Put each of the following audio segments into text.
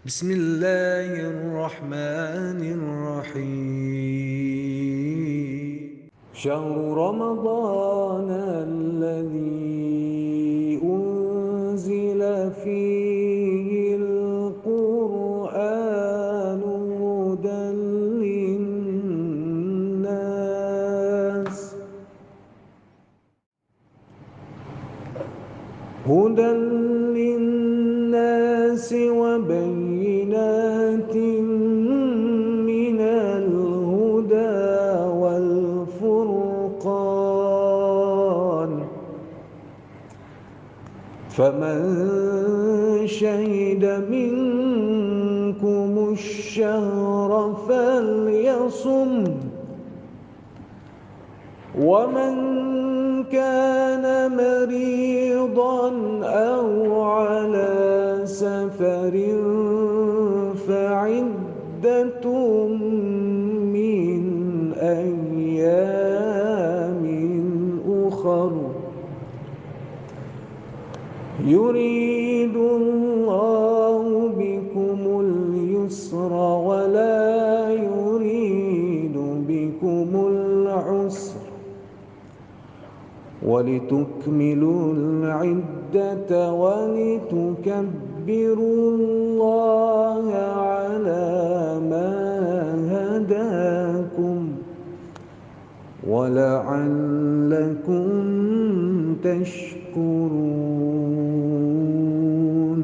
بسم الله الرحمن الرحيم شهر رمضان الذي أنزل فيه القرآن هدى للناس وبينات من الهدى والفرقان فمن شهد منكم الشهر فليصم ومن كان مريضا أو على سفر فعدة من أيام أخر يريد الله بكم اليسر ولا يريد بكم العسر ولتكملوا العدة ولتكبروا الله على ما هداكم ولعلكم تشكرون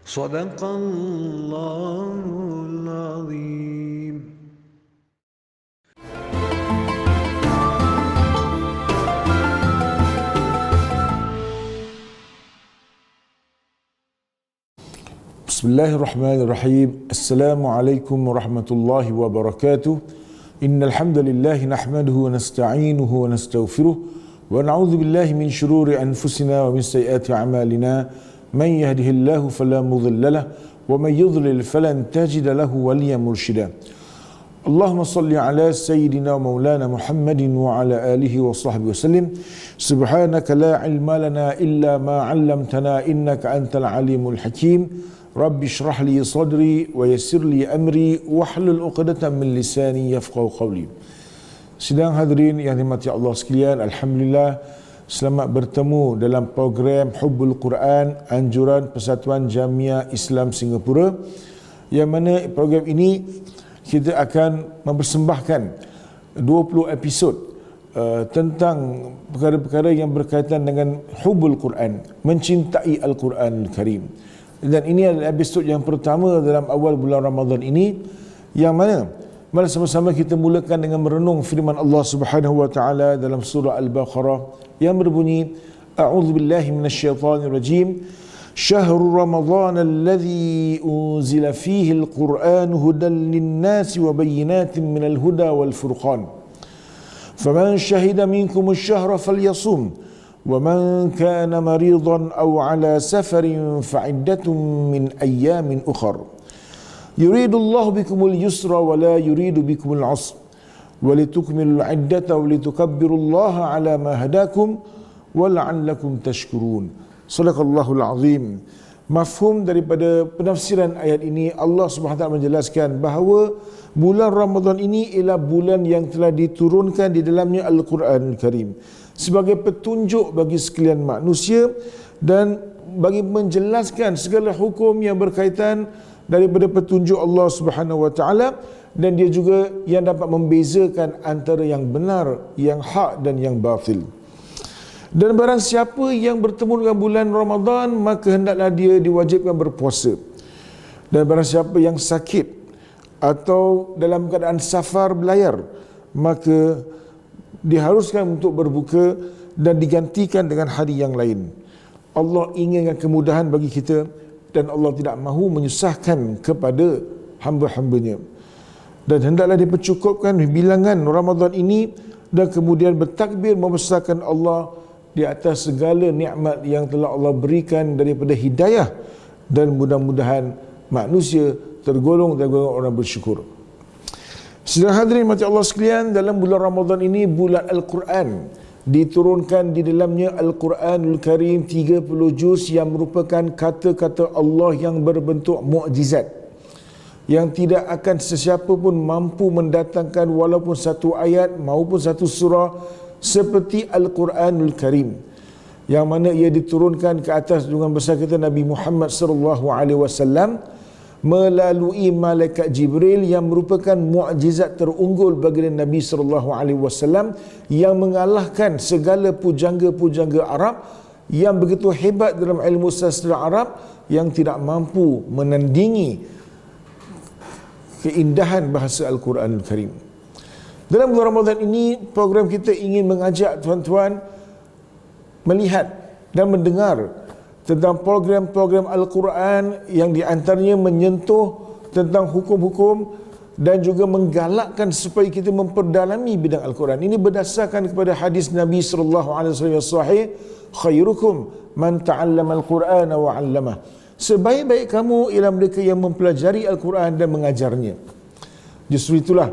صدق الله العظيم. Bismillahirrahmanirrahim. Assalamualaikum warahmatullahi wabarakatuh. Innal hamdalillah nahmaduhu wa nasta'inuhu wa nastaghfiruh wa na'udzu billahi min shururi anfusina wa min sayyiati a'malina. Man yahdihillahu fala mudilla lahu wa man yudlil falan tajida lahu waliyyan mursyida. Allahumma salli ala sayyidina wa maulana Muhammadin wa ala alihi wa sahbihi wasallim. Subhanaka la ilma lana illa ma 'allamtana innaka antal alimul hakim. Rabbi shrah li sadri wa yassir li amri wahlul 'uqdatam min lisani yafqahu qawli. Sidang hadirin yang dirahmati Allah sekalian, alhamdulillah selamat bertemu dalam program Hubbul Quran anjuran Persatuan Jamiah Islam Singapura, yang mana program ini kita akan mempersembahkan 20 episod tentang perkara-perkara yang berkaitan dengan Hubbul Quran, mencintai Al-Quranul Karim. Dan ini adalah episod yang pertama dalam awal bulan Ramadan ini, yang mana mari sama-sama kita mulakan dengan merenung firman Allah Subhanahu wa taala dalam surah Al-Baqarah yang berbunyi, A'udzubillahi minasyaitonirrajim. Syahrul Ramadan alladzi unzila fihi al-Qur'an hudan lin-nasi wa bayyinatin minal huda wal furqan. Faman syahida minkum asy-syahra falyasum. وَمَنْ كَانَ مَرِيضًا أَوْ عَلَى سَفَرٍ فَعِدَّةٌ مِنْ أَيَّامٍ أُخَرَ يُرِيدُ اللَّهُ بِكُمُ الْيُسْرَ وَلَا يُرِيدُ بِكُمُ الْعُسْرَ وَلِتُكْمِلُوا الْعِدَّةَ وَلِتُكَبِّرُوا اللَّهَ عَلَى مَا هَدَاكُمْ وَلَعَلَّكُمْ تَشْكُرُونَ. Sadaqallahul Azim. Mafhum daripada penafsiran ayat ini, Allah Subhanahu wa taala menjelaskan bahawa bulan Ramadan ini ialah bulan yang telah diturunkan di dalamnya Al-Quranul Karim sebagai petunjuk bagi sekalian manusia dan bagi menjelaskan segala hukum yang berkaitan daripada petunjuk Allah Subhanahu wa taala, dan dia juga yang dapat membezakan antara yang benar, yang hak dan yang batil. Dan barang siapa yang bertemu dengan bulan Ramadan, maka hendaklah dia diwajibkan berpuasa. Dan barang siapa yang sakit atau dalam keadaan safar belayar, maka diharuskan untuk berbuka dan digantikan dengan hari yang lain. Allah inginkan kemudahan bagi kita dan Allah tidak mahu menyusahkan kepada hamba-hambanya. Dan hendaklah dipercukupkan bilangan Ramadan ini dan kemudian bertakbir membesarkan Allah di atas segala nikmat yang telah Allah berikan daripada hidayah, dan mudah-mudahan manusia tergolong orang bersyukur. Sedang hadirin mati Allah sekalian, dalam bulan Ramadan ini bulan Al-Quran, diturunkan di dalamnya Al-Quranul Karim 30 juz yang merupakan kata-kata Allah yang berbentuk mukjizat, yang tidak akan sesiapa pun mampu mendatangkan walaupun satu ayat maupun satu surah seperti Al-Quranul Karim, yang mana ia diturunkan ke atas junjungan besar kita Nabi Muhammad sallallahu alaihi wasallam melalui malaikat Jibril, yang merupakan mukjizat terunggul bagi Nabi sallallahu alaihi wasallam, yang mengalahkan segala pujangga-pujangga Arab yang begitu hebat dalam ilmu sastra Arab, yang tidak mampu menandingi keindahan bahasa Al-Quranul Karim. Dalam bulan Ramadan ini, program kita ingin mengajak tuan-tuan melihat dan mendengar tentang program-program Al-Quran yang diantaranya menyentuh tentang hukum-hukum dan juga menggalakkan supaya kita memperdalami bidang Al-Quran. Ini berdasarkan kepada hadis Nabi SAW sahih, khairukum man ta'allama Al-Quran wa 'allamah. Sebaik-baik kamu ialah mereka yang mempelajari Al-Quran dan mengajarnya. Justru itulah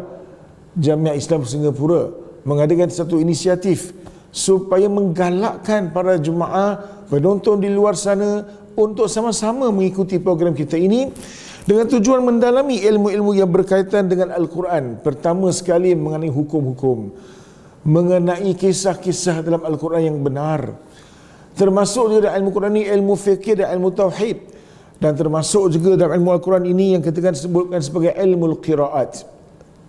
Jamiah Islam Singapura mengadakan satu inisiatif supaya menggalakkan para jemaah penonton di luar sana untuk sama-sama mengikuti program kita ini dengan tujuan mendalami ilmu-ilmu yang berkaitan dengan Al-Quran. Pertama sekali mengenai hukum-hukum, mengenai kisah-kisah dalam Al-Quran yang benar, termasuk juga dalam ilmu Quran ini ilmu fikih dan ilmu tauhid, dan termasuk juga dalam ilmu Al-Quran ini yang kita kan sebutkan sebagai ilmu qiraat,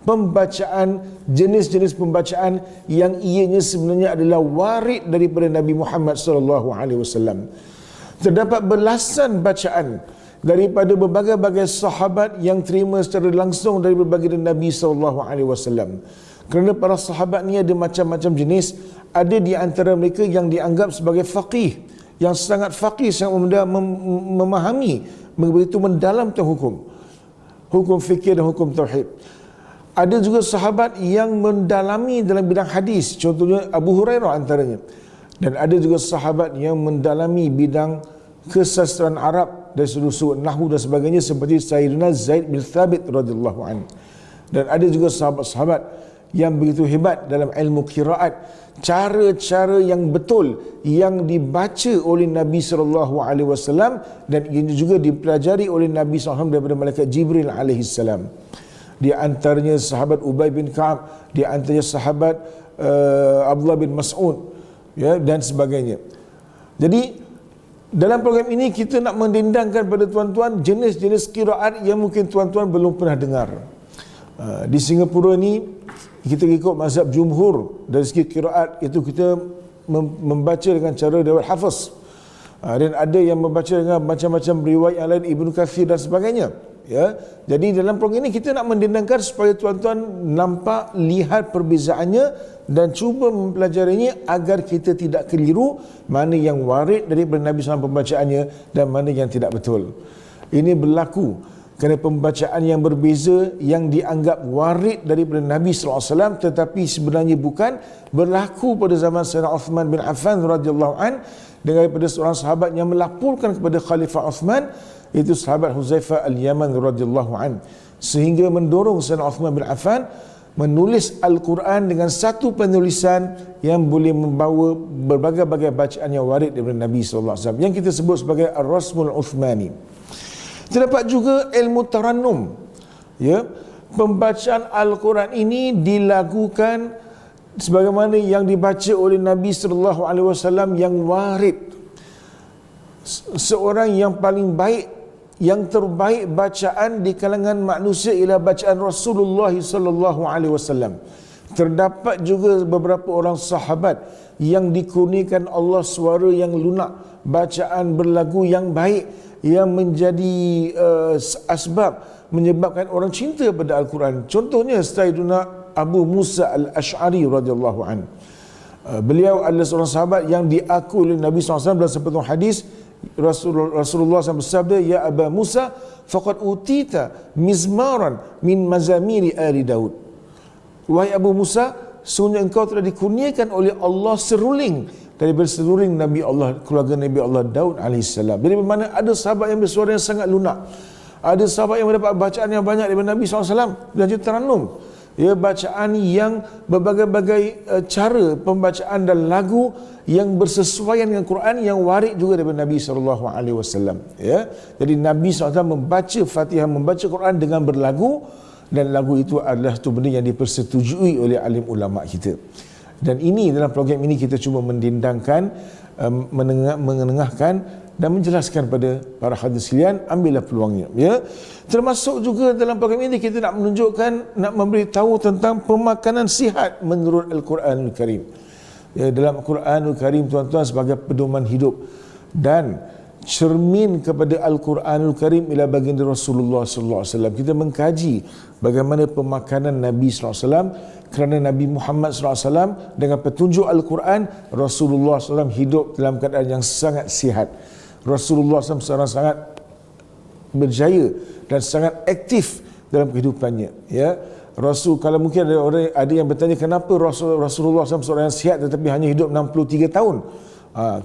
pembacaan, jenis-jenis pembacaan yang ianya sebenarnya adalah warid daripada Nabi Muhammad SAW. Terdapat belasan bacaan daripada berbagai-bagai sahabat yang terima secara langsung dari berbagai Nabi SAW. Kerana para sahabat ni ada macam-macam jenis. Ada di antara mereka yang dianggap sebagai faqih, yang sangat faqih, sangat memahami, begitu mendalam tentang hukum fikir dan hukum tauhid. Ada juga sahabat yang mendalami dalam bidang hadis, contohnya Abu Hurairah antaranya. Dan ada juga sahabat yang mendalami bidang kesastraan Arab dari sudut nahwu dan sebagainya, seperti Sayyidina Zaid bin Thabit radhiyallahu anhu. Dan ada juga sahabat-sahabat yang begitu hebat dalam ilmu qiraat, cara-cara yang betul yang dibaca oleh Nabi SAW, dan ini juga dipelajari oleh Nabi SAW daripada malaikat Jibril alaihi salam. Di antaranya sahabat Ubay bin Ka'ab, di antaranya sahabat Abdullah bin Mas'ud, ya, dan sebagainya. Jadi dalam program ini kita nak mendendangkan pada tuan-tuan jenis-jenis qiraat yang mungkin tuan-tuan belum pernah dengar. Di Singapura ni kita ikut mazhab jumhur dari segi qiraat, itu kita membaca dengan cara riwayat hafaz, dan ada yang membaca dengan macam-macam riwayat yang lain, Ibnu Katsir dan sebagainya. Ya, jadi dalam program ini kita nak mendendangkan supaya tuan-tuan nampak, lihat perbezaannya dan cuba mempelajarinya agar kita tidak keliru mana yang warid daripada Nabi SAW pembacaannya dan mana yang tidak betul. Ini berlaku kerana pembacaan yang berbeza yang dianggap warid daripada Nabi SAW tetapi sebenarnya bukan, berlaku pada zaman Sayyidina Uthman bin Affan radhiyallahu an daripada seorang sahabat yang melaporkan kepada Khalifah Uthman, itu sahabat Huzaifah Al-Yaman radhiyallahu an, sehingga mendorong Sayyidina Uthman bin Affan menulis Al-Quran dengan satu penulisan yang boleh membawa berbagai-bagai bacaan yang warid daripada Nabi SAW, yang kita sebut sebagai Ar-Rasmul Uthmani. Terdapat juga ilmu tarannum, ya, pembacaan Al-Quran ini dilakukan sebagaimana yang dibaca oleh Nabi SAW yang warid. Seorang yang paling baik, yang terbaik bacaan di kalangan manusia ialah bacaan Rasulullah SAW. Terdapat juga beberapa orang sahabat yang dikurniakan Allah suara yang lunak, bacaan berlagu yang baik, yang menjadi asbab menyebabkan orang cinta pada Al-Quran. Contohnya Sayyidina Abu Musa Al-Ash'ari radhiyallahu anhu. Beliau adalah seorang sahabat yang diakui oleh Nabi SAW dalam sebuah hadis. Rasulullah SAW bersabda, "Ya Aba Musa, faqad utita mizmaran min mazamiri ali Daud." Wahai Abu Musa, sesungguhnya engkau telah dikurniakan oleh Allah seruling daripada seruling Nabi Allah, keluarga Nabi Allah Daud alaihissalam. Jadi bermakna ada sahabat yang bersuara yang sangat lunak, ada sahabat yang mendapat bacaan yang banyak daripada Nabi SAW dan juga tarannum. ya, bacaan yang berbagai-bagai cara pembacaan dan lagu yang bersesuaian dengan Quran, yang warid juga daripada Nabi SAW, ya. Jadi Nabi SAW membaca Fatihah, membaca Quran dengan berlagu, dan lagu itu adalah satu benda yang dipersetujui oleh alim ulama kita. Dan ini dalam program ini kita cuba mendindangkan, menengahkan dan menjelaskan pada para hadirin sekalian, ambillah peluangnya, ya. Termasuk juga dalam program ini kita nak menunjukkan, nak memberitahu tentang pemakanan sihat menurut Al-Quranul Karim. Ya, dalam Al-Quranul Karim, tuan-tuan, sebagai pedoman hidup dan cermin kepada Al-Quranul Karim ialah baginda Rasulullah SAW. Kita mengkaji bagaimana pemakanan Nabi SAW, kerana Nabi Muhammad SAW dengan petunjuk Al-Quran, Rasulullah SAW hidup dalam keadaan yang sangat sihat. Rasulullah SAW seorang sangat berjaya dan sangat aktif dalam kehidupannya, ya. Rasul, kalau mungkin ada yang bertanya kenapa Rasulullah SAW seorang yang sihat tetapi hanya hidup 63 tahun.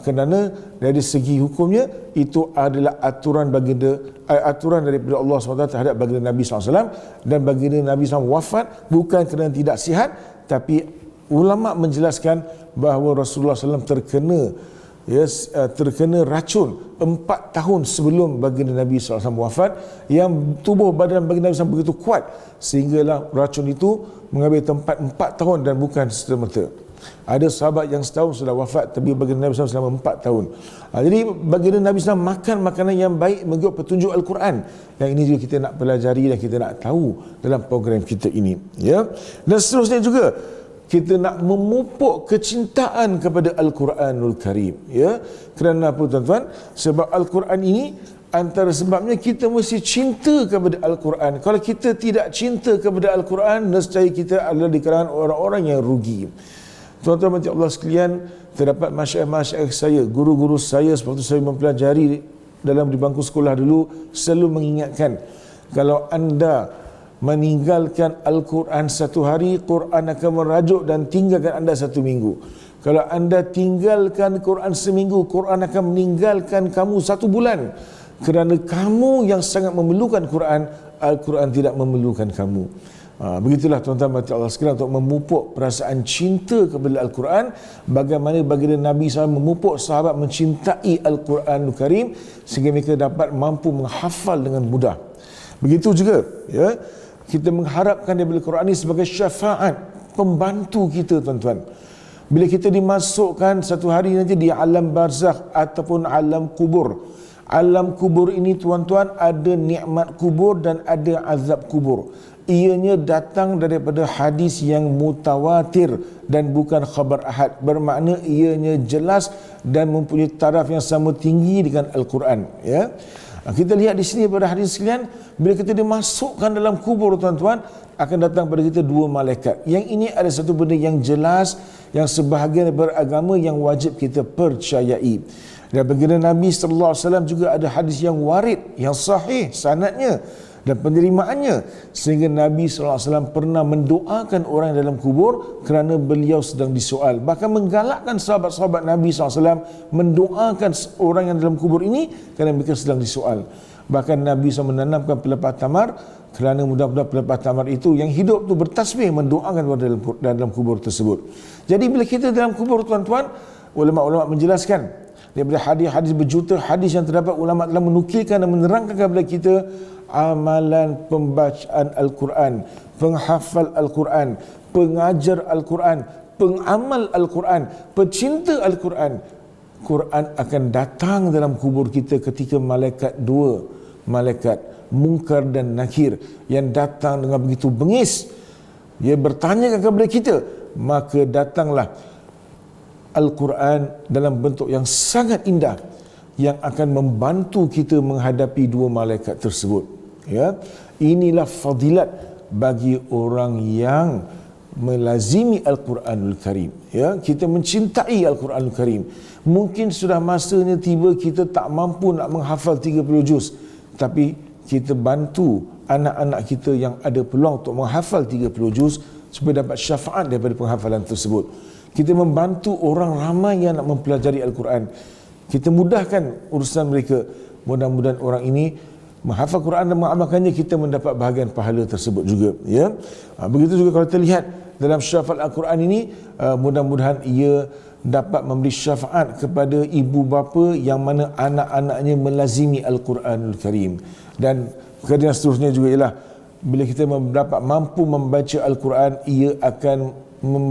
Kerana dari segi hukumnya itu adalah aturan daripada Allah SWT terhadap baginda Nabi SAW, dan baginda Nabi SAW wafat bukan kerana tidak sihat, tapi ulama menjelaskan bahawa Rasulullah SAW terkena racun 4 tahun sebelum baginda Nabi SAW wafat, yang tubuh badan baginda Nabi SAW begitu kuat sehinggalah racun itu mengambil tempat 4 tahun dan bukan serta-merta. Ada sahabat yang setahun sudah wafat, tapi baginda Nabi SAW selama 4 tahun. Jadi baginda Nabi SAW makan makanan yang baik mengikut petunjuk Al-Quran. Yang ini juga kita nak pelajari dan kita nak tahu dalam program kita ini, ya. Dan seterusnya juga kita nak memupuk kecintaan kepada Al-Quranul Karim, ya. Kerana apa, tuan-tuan? Sebab Al-Quran ini, antara sebabnya kita mesti cinta kepada Al-Quran. Kalau kita tidak cinta kepada Al-Quran, nescaya kita adalah di kalangan orang-orang yang rugi. Tuan-tuan dan Allah sekalian, terdapat masyayikh saya, guru-guru saya sebab saya mempelajari dalam di bangku sekolah dulu, selalu mengingatkan, kalau anda meninggalkan Al-Quran satu hari, Quran akan merajuk dan tinggalkan anda satu minggu. Kalau anda tinggalkan Quran seminggu, Quran akan meninggalkan kamu satu bulan. Kerana kamu yang sangat memerlukan Quran, Al-Quran tidak memerlukan kamu. Begitulah tuan-tuan dan Allah sekalian, untuk memupuk perasaan cinta kepada Al-Quran, bagaimana baginda Nabi SAW memupuk sahabat mencintai Al-Quranul Karim sehingga mereka dapat mampu menghafal dengan mudah. Begitu juga, ya, kita mengharapkan daripada Al-Quran ini sebagai syafaat, pembantu kita, tuan-tuan. Bila kita dimasukkan satu hari nanti di alam barzakh ataupun alam kubur. Alam kubur ini, tuan-tuan, ada nikmat kubur dan ada azab kubur. Ianya datang daripada hadis yang mutawatir dan bukan khabar ahad. Bermakna ianya jelas dan mempunyai taraf yang sama tinggi dengan Al-Quran, ya. Kita lihat di sini pada hadis sekalian, bila kita dimasukkan dalam kubur, tuan-tuan, akan datang pada kita dua malaikat. Yang ini ada satu benda yang jelas, yang sebahagian beragama yang wajib kita percayai. Dan baginda Nabi SAW juga ada hadis yang warid, yang sahih sanadnya dan penerimaannya, sehingga Nabi SAW pernah mendoakan orang dalam kubur kerana beliau sedang disoal. Bahkan menggalakkan sahabat-sahabat Nabi SAW mendoakan orang yang dalam kubur ini kerana mereka sedang disoal. Bahkan Nabi SAW menanamkan pelepah tamar kerana mudah-mudahan pelepah tamar itu yang hidup tu bertasbih mendoakan orang dalam kubur tersebut. Jadi bila kita dalam kubur, tuan-tuan, ulama-ulama menjelaskan daripada hadis-hadis berjuta hadis yang terdapat, ulama telah menukilkan dan menerangkan kepada kita amalan pembacaan Al-Quran, penghafal Al-Quran, pengajar Al-Quran, pengamal Al-Quran, pecinta Al-Quran. Quran akan datang dalam kubur kita ketika dua malaikat Munkar dan Nakir yang datang dengan begitu bengis. Dia bertanya kepada kita, maka datanglah Al-Quran dalam bentuk yang sangat indah yang akan membantu kita menghadapi dua malaikat tersebut. Ya, inilah fadilat bagi orang yang melazimi Al-Quranul Karim. Ya, kita mencintai Al-Quranul Karim. Mungkin sudah masanya tiba kita tak mampu nak menghafal 30 juz, tapi kita bantu anak-anak kita yang ada peluang untuk menghafal 30 juz supaya dapat syafaat daripada penghafalan tersebut. Kita membantu orang ramai yang nak mempelajari Al-Quran. Kita mudahkan urusan mereka. Mudah-mudahan orang ini menghafal Quran dan mengamalkannya, kita mendapat bahagian pahala tersebut juga, ya. Begitu juga kalau kita lihat dalam syafaat Al-Quran ini, mudah-mudahan ia dapat memberi syafaat kepada ibu bapa yang mana anak-anaknya melazimi Al-Quranul Karim. Dan perkara yang seterusnya juga ialah bila kita dapat mampu membaca Al-Quran, ia akan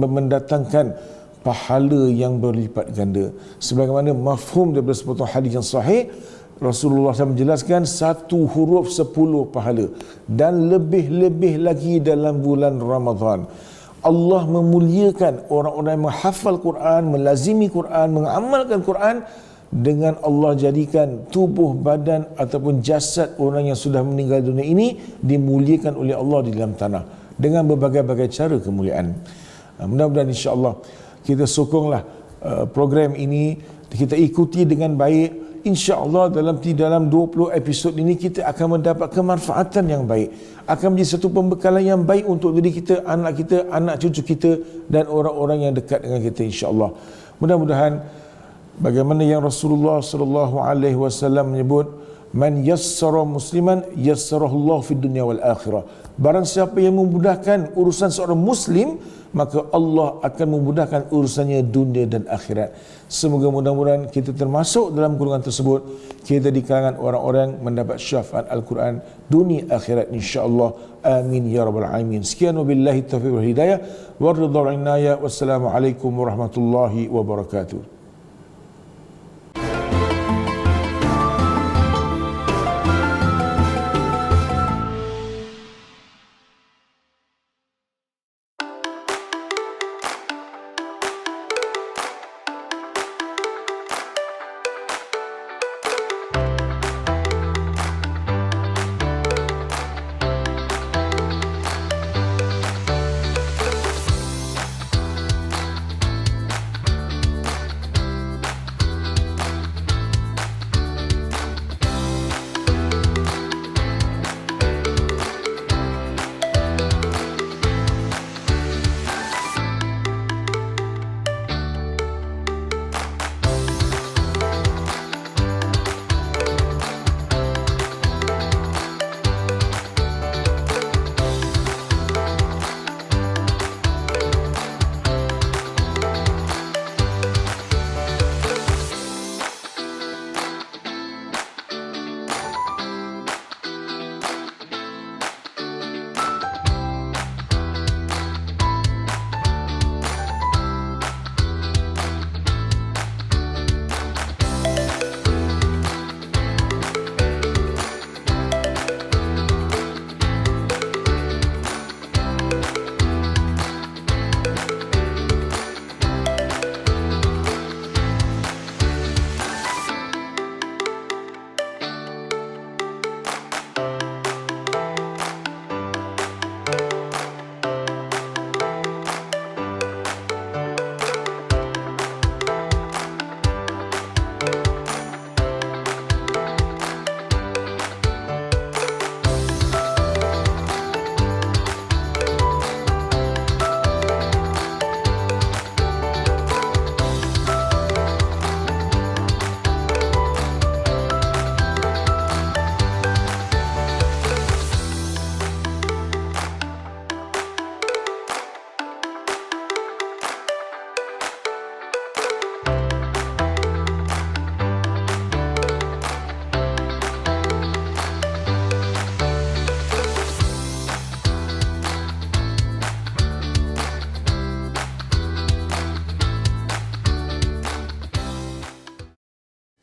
mendatangkan pahala yang berlipat ganda. Sebagaimana mafhum daripada sepotong hadis yang sahih, Rasulullah SAW menjelaskan 1 huruf 10 pahala, dan lebih-lebih lagi dalam bulan Ramadan. Allah memuliakan orang-orang yang menghafal Quran, melazimi Quran, mengamalkan Quran, dengan Allah jadikan tubuh badan ataupun jasad orang yang sudah meninggal dunia ini dimuliakan oleh Allah di dalam tanah dengan berbagai-bagai cara kemuliaan. Mudah-mudahan insya-Allah kita sokonglah program ini, kita ikuti dengan baik. InsyaAllah dalam 20 episod ini kita akan mendapat kemanfaatan yang baik, akan menjadi satu pembekalan yang baik untuk diri kita, anak cucu kita dan orang-orang yang dekat dengan kita, insyaAllah. Mudah-mudahan bagaimana yang Rasulullah SAW menyebut, man yassara musliman yassarahullah fid dunya wal akhirah. Barang siapa yang memudahkan urusan seorang muslim, maka Allah akan memudahkan urusannya dunia dan akhirat. Semoga mudah-mudahan kita termasuk dalam golongan tersebut. Kita di kalangan orang-orang mendapat syafaat Al-Quran dunia akhirat, insya-Allah. Amin ya rabbal alamin. Sekian wabillahi taufiq wal hidayah wa ridha wal inayah. Wassalamualaikum warahmatullahi wabarakatuh.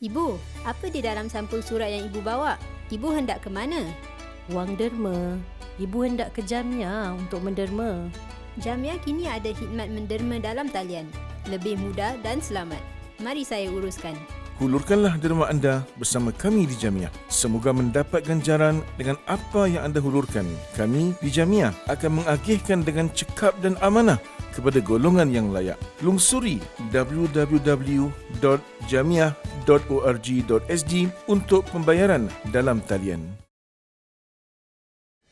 Ibu, apa di dalam sampul surat yang ibu bawa? Ibu hendak ke mana? Wang derma. Ibu hendak ke Jamiah untuk menderma. Jamiah kini ada khidmat menderma dalam talian. Lebih mudah dan selamat. Mari saya uruskan. Hulurkanlah derma anda bersama kami di Jamiah. Semoga mendapat ganjaran dengan apa yang anda hulurkan. Kami di Jamiah akan mengagihkan dengan cekap dan amanah kepada golongan yang layak. Lungsuri www.jamiah.org.sg untuk pembayaran dalam talian.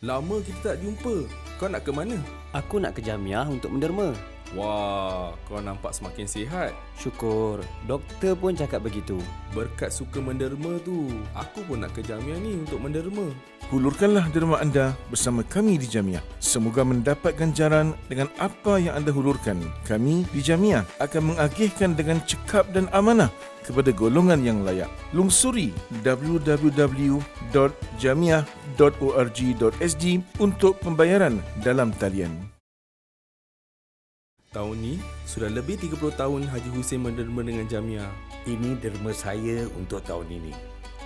Lama kita tak jumpa. Kau nak ke mana? Aku nak ke Jamiah untuk menderma. Wah, kau nampak semakin sihat. Syukur, doktor pun cakap begitu. Berkat suka menderma tu, aku pun nak ke Jamiah ni untuk menderma. Hulurkanlah derma anda bersama kami di Jamiah. Semoga mendapat ganjaran dengan apa yang anda hulurkan. Kami di Jamiah akan mengagihkan dengan cekap dan amanah kepada golongan yang layak. Lungsuri www.jamiah.org.sg untuk pembayaran dalam talian. Tahun ni, sudah lebih 30 tahun Haji Hussein menderma dengan Jamiah. Ini derma saya untuk tahun ini.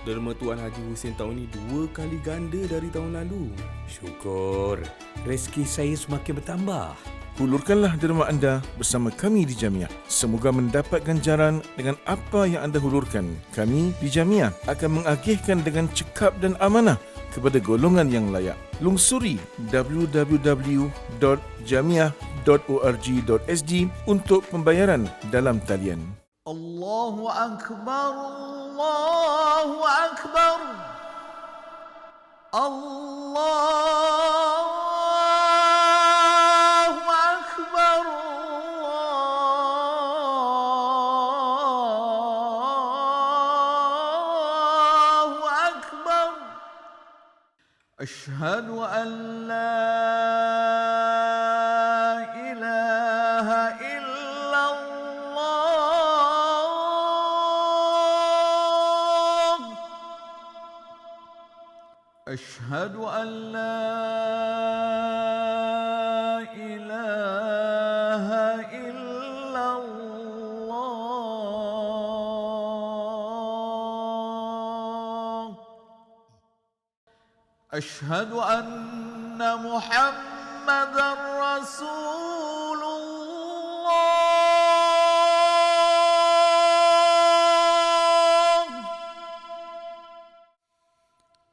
Derma Tuan Haji Hussein tahun ni 2 kali ganda dari tahun lalu. Syukur, rezeki saya semakin bertambah. Hulurkanlah derma anda bersama kami di Jamiah. Semoga mendapat ganjaran dengan apa yang anda hulurkan. Kami di Jamiah akan mengagihkan dengan cekap dan amanah kepada golongan yang layak. Lungsuri www.jamiah.org.sg untuk pembayaran dalam talian. Allahu Akbar, Allahu Akbar, Allahu Akbar, Allahu Akbar. Ashhadu an la ilaha illallah. Ashhadu an la ilaha illallah. Ashhadu anna Muhammadan Rasulullah.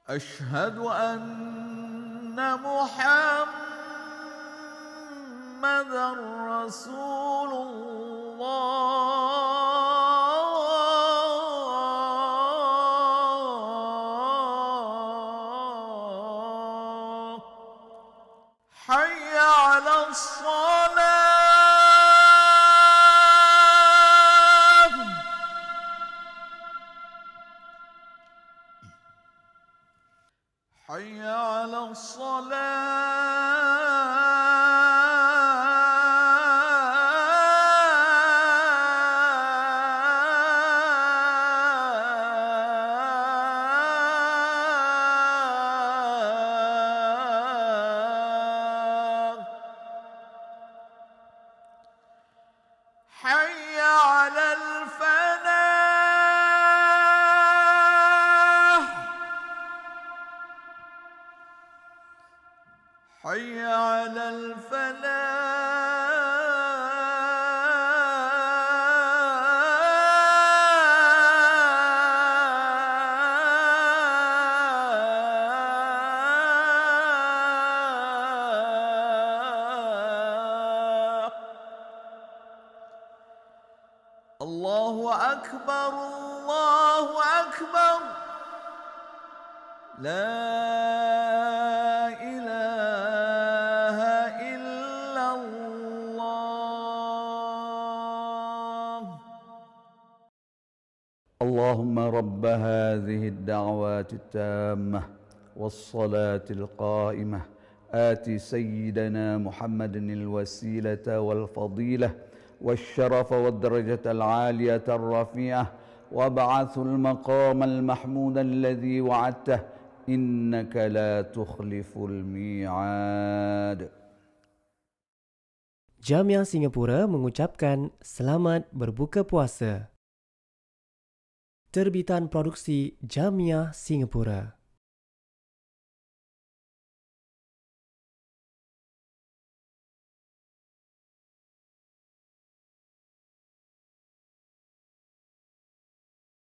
Ashhadu anna Muhammadan Rasulullah. Hayya 'alas salat. Hayya 'alas salat. Hayya 'alal falah. Hayya 'alal falah. Allahu Akbar, Allahu Akbar. La ilaha illallah. اللهم رب هذه الدعوات التامة والصلاة القائمة آت سيدنا محمد الوسيلة والفضيلة والشرف والدرجة العالية الرفيعة وابعث المقام المحمود الذي وعدته إنك لا تخلف الميعاد. Jamiah Singapura mengucapkan selamat berbuka puasa. Terbitan produksi Jamiah Singapura.